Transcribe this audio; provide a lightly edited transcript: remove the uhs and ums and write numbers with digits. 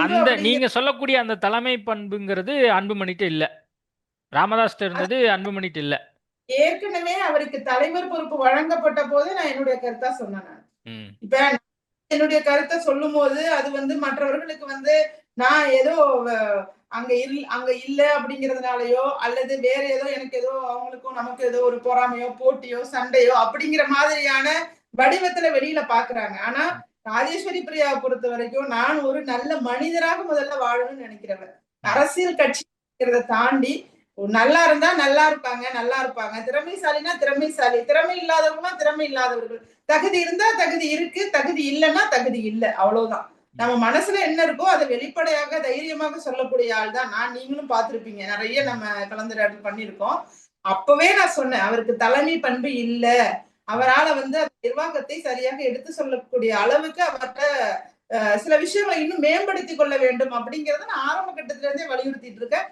பண்பு அந்த அப்படிங்கிற நீங்க சொல்லக்கூடிய அந்த தலைமை பண்புங்கிறது அன்புமணிட்ட இல்ல. ராமதாஸ்ட்ட இருந்தது, அன்புமணிட்ட இல்ல. ஏற்கனவே அவருக்கு தலைவர் பொறுப்பு வழங்கப்பட்ட போது நான் என்னுடைய கருத்தா சொன்னேன் நான். ம். இப்ப என்னுடைய கருத்தை சொல்லும் போது அது மற்றவர்களுக்கு நான் ஏதோ அங்க இல்ல அப்படிங்கறதுனாலயோ அல்லது வேற ஏதோ எனக்கு ஏதோ அவங்களுக்கும் நமக்கு ஏதோ ஒரு பொறாமையோ போட்டியோ சண்டையோ அப்படிங்கிற மாதிரியான வடிவத்துல வெளியில பாக்குறாங்க. ஆனா ராஜேஸ்வரி பிரியாவை பொறுத்த வரைக்கும் நான் ஒரு நல்ல மனிதராக முதல்ல வாழணும்னு நினைக்கிறவன். ம். அரசியல் கட்சி தாண்டி நல்லா இருந்தா நல்லா இருப்பாங்க, நல்லா இருப்பாங்க. திறமைசாலினா திறமைசாலி, திறமை இல்லாதவங்கன்னா திறமை இல்லாதவர்கள். தகுதி இருந்தா தகுதி இருக்கு, தகுதி இல்லைன்னா தகுதி இல்லை, அவ்வளவுதான். நம்ம மனசுல என்ன இருக்கோ அதை வெளிப்படையாக தைரியமாக சொல்லக்கூடிய ஆள் தான் நான். நீங்களும் பார்த்திருப்பீங்க, நிறைய நம்ம கலந்துரையாடல் பண்ணியிருக்கோம். அப்பவே நான் சொன்னேன் அவருக்கு தலைமை பண்பு இல்ல, அவரால அந்த நிர்வாகத்தை சரியாக எடுத்து சொல்லக்கூடிய அளவுக்கு அவர்கிட்ட சில விஷயங்களை இன்னும் மேம்படுத்திக் கொள்ள வேண்டும் அப்படிங்கறத நான் ஆரம்ப கட்டத்துல இருந்தே வலியுறுத்திட்டு இருக்கேன்.